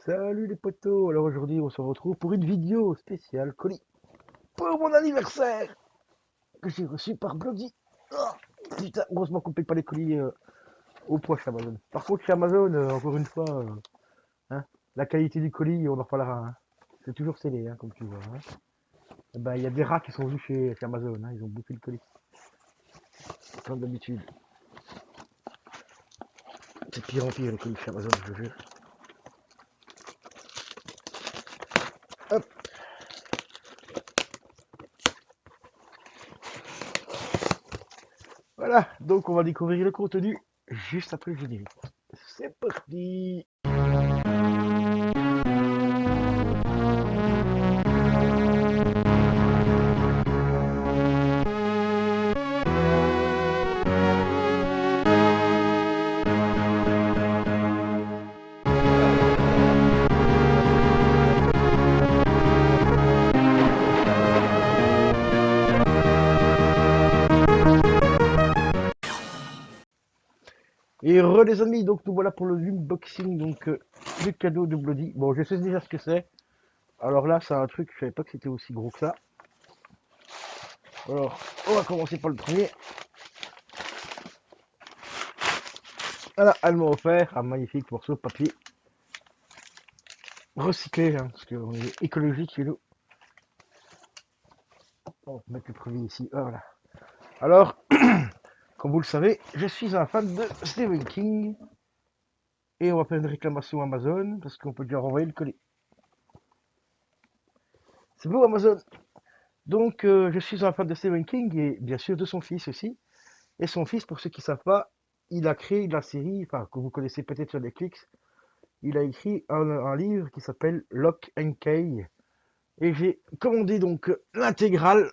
Salut les potos, alors aujourd'hui on se retrouve pour une vidéo spéciale colis pour mon anniversaire que j'ai reçu par Bloody. Oh, putain, heureusement qu'on paye pas les colis au poids chez Amazon. Par contre chez Amazon, encore une fois, hein, la qualité du colis, on en reparlera. Hein. C'est toujours scellé, hein, comme tu vois. Hein. Eh ben, il y a des rats qui sont venus chez Amazon, hein, ils ont bouffé le colis. Comme d'habitude. C'est pire en pire les colis chez Amazon, je te jure. Hop. Voilà, donc on va découvrir le contenu juste après le générique. C'est parti. Et re les amis, donc nous voilà pour le unboxing, donc le cadeau de Bloody. Bon, je sais déjà ce que c'est. Alors là, c'est un truc, je savais pas que c'était aussi gros que ça. Alors, on va commencer par le premier. Voilà, elle m'a offert un magnifique morceau de papier recyclé, hein, parce qu'on est écologique chez nous. On va mettre le premier ici, voilà. Alors, comme vous le savez, je suis un fan de Stephen King. Et on va faire une réclamation Amazon, parce qu'on peut déjà renvoyer le colis. C'est beau Amazon. Donc, je suis un fan de Stephen King et bien sûr de son fils aussi. Et son fils, pour ceux qui ne savent pas, il a créé la série, enfin, que vous connaissez peut-être sur Netflix. Il a écrit un livre qui s'appelle Lock and Key. Et j'ai commandé donc l'intégrale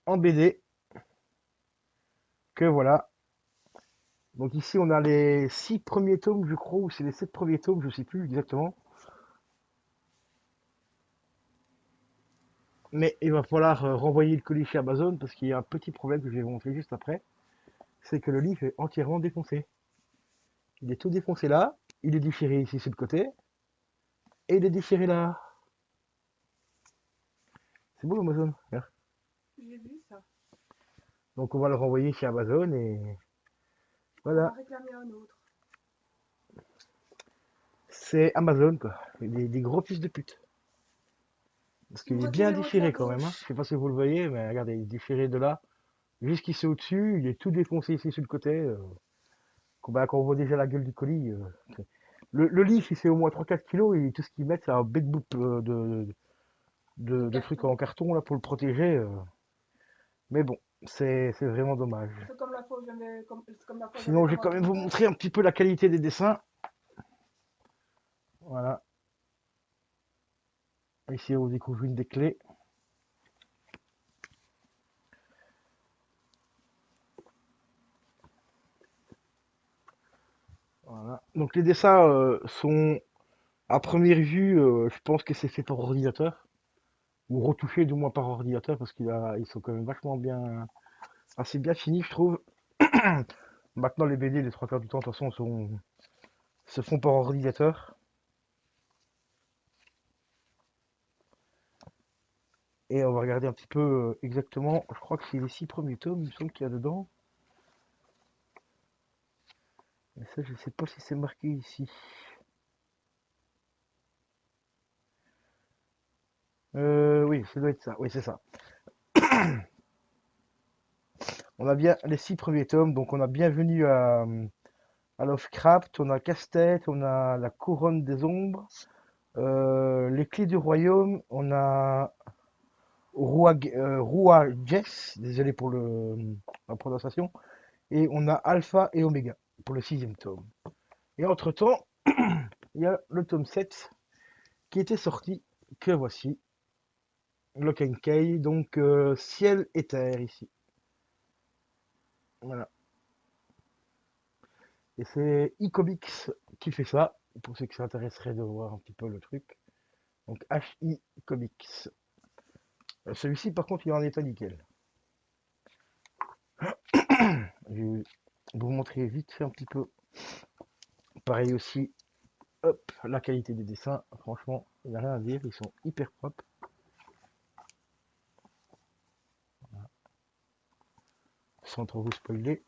en BD. Que voilà. Donc ici, on a les 6 premiers tomes, je crois, ou c'est les 7 premiers tomes, je ne sais plus exactement. Mais il va falloir renvoyer le colis chez Amazon parce qu'il y a un petit problème que je vais vous montrer juste après. C'est que le livre est entièrement défoncé. Il est tout défoncé là. Il est déchiré ici sur le côté. Et il est déchiré là. C'est beau Amazon. Regarde. J'ai vu ça. Donc on va le renvoyer chez Amazon et On va en voilà. réclamer un autre. C'est Amazon quoi. Des gros fils de pute. Parce Vous qu'il est bien retirez votre main déchiré quand même. Hein. Je gauche. sais pas si vous le voyez, mais regardez, il est déchiré de là jusqu'ici au-dessus. Il est tout défoncé ici sur le côté. Quand on voit déjà la gueule du colis. Le livre, il fait au moins 3-4 kilos et tout ce qu'ils mettent, c'est un bête bout de trucs en Carton. carton là pour le protéger. Mais bon, c'est vraiment dommage. C'est comme la fois où comme la fois où j'avais Sinon, je vais quand commandé même une vous pêche. montrer un petit peu la qualité des dessins. Voilà. Ici, on découvre une des clés. Voilà. Donc, les dessins sont, à première vue, je pense que c'est fait par ordinateur. Ou retouché du moins par ordinateur parce ils sont quand même vachement bien, assez bien finis, je trouve. Maintenant, les BD, les trois quarts du temps, de toute façon, se font par ordinateur. Et on va regarder un petit peu exactement. Je crois que c'est les 6 premiers tomes, il me semble qu'il y a dedans. Mais ça, je sais pas si c'est marqué ici. Oui, ça doit être ça. Oui, c'est ça. On a bien les 6 premiers tomes, donc on a Bienvenue à Lovecraft, on a Casse-Tête, on a La Couronne des Ombres, Les Clés du Royaume, on a Roi Jess, désolé pour la prononciation, et on a Alpha et Oméga pour le 6e tome. Et entre-temps, il y a le tome 7 qui était sorti, que voici, Lock and Key, donc ciel et terre ici. Voilà. Et c'est iComics qui fait ça, pour ceux qui s'intéresseraient de voir un petit peu le truc. Donc HI Comics. Celui-ci, par contre, il est en état nickel. Je vais vous montrer vite fait un petit peu. Pareil aussi. hop, la qualité des dessins, franchement, il n'y a rien à dire, ils sont hyper propres. Voilà. Sans trop vous spoiler.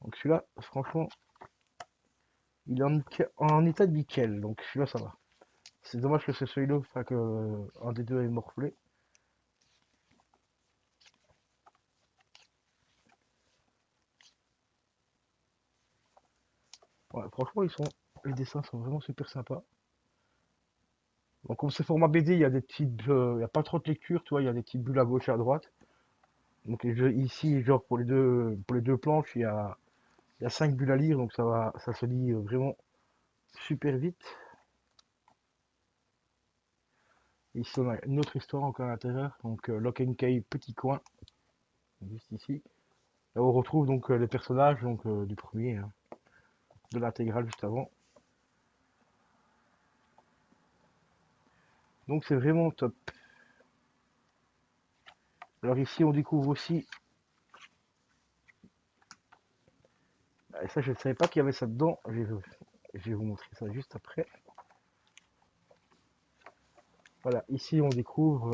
Donc celui-là, franchement, il est en état de nickel, donc celui-là ça va. C'est dommage que c'est celui-là, enfin que un des deux est morflé. Ouais, franchement, les dessins sont vraiment super sympas. Donc comme c'est format BD, il y a des petites, il y a pas trop de lecture, tu vois, il y a des petites bulles à gauche et à droite. Donc ici, genre pour les deux planches, il y a 5 bulles à lire, donc ça se lit vraiment super vite. Ici, on a une autre histoire encore à l'intérieur, donc Lock and Key, petit coin, juste ici. Là, on retrouve donc les personnages donc, du premier, hein, de l'intégrale juste avant. Donc c'est vraiment top. Alors ici, on découvre aussi, et ça je ne savais pas qu'il y avait ça dedans, je vais vous montrer ça juste après. Voilà, ici on découvre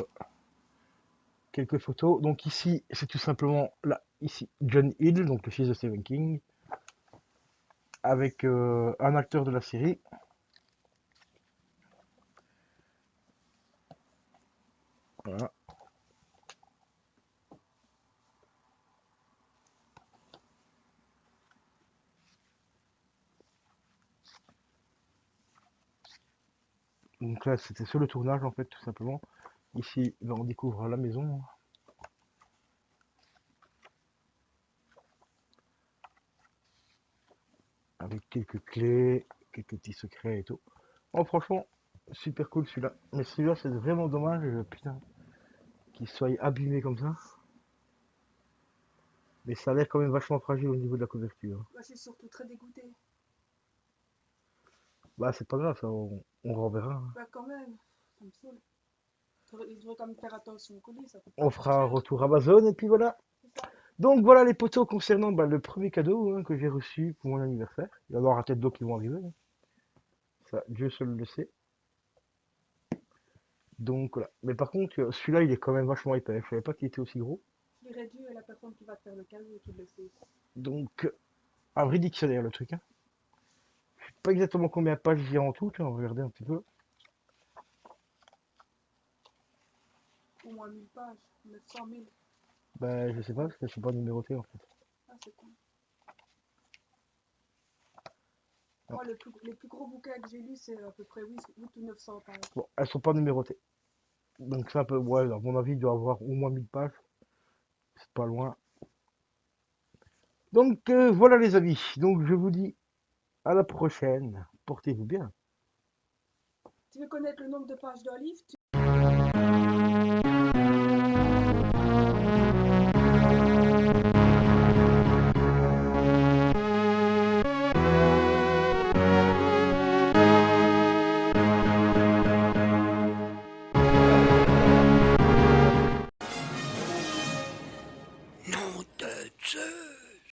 quelques photos. Donc ici, c'est tout simplement là, ici, John Hill, donc le fils de Stephen King, avec un acteur de la série. Voilà. Donc là, c'était sur le tournage en fait, tout simplement. Ici, ben, on découvre la maison. Avec quelques clés, quelques petits secrets et tout. Oh, franchement, super cool celui-là. Mais celui-là, c'est vraiment dommage, putain, qu'il soit abîmé comme ça. Mais ça a l'air quand même vachement fragile au niveau de la couverture. Moi, je suis surtout très dégoûtée. Bah, c'est pas grave, ça, on renverra, hein. Bah, quand même, ça me saoule. Ils devraient quand même faire attention au colis, ça coûte pas On très fera un cher. retour Amazon et puis voilà. C'est ça. Donc voilà les potos concernant bah, le premier cadeau hein, que j'ai reçu pour mon anniversaire. Il va y avoir peut-être d'autres qui vont arriver, hein. Ça, Dieu seul le sait. Donc voilà. Mais par contre, celui-là, il est quand même vachement épais. Je savais pas qu'il était aussi gros. Je dirais dû à la personne qui va te faire le cadeau et qui le sait. Donc, un vrai dictionnaire le truc, hein. Je sais pas exactement combien de pages il y a en tout. Tiens, on va regarder un petit peu. Au moins 1000 pages, 900 000. Bah, je sais pas, parce que c'est pas numéroté en fait. Ah, c'est cool. Non. Moi, les plus gros bouquins que j'ai lus, c'est à peu près 8 ou 900 pages. Bon, elles sont pas numérotées. Donc c'est un peu, ouais, à mon avis, il doit avoir au moins 1000 pages. C'est pas loin. Donc voilà les amis. Donc je vous dis à la prochaine. Portez-vous bien. Tu veux connaître le nombre de pages d'un livre?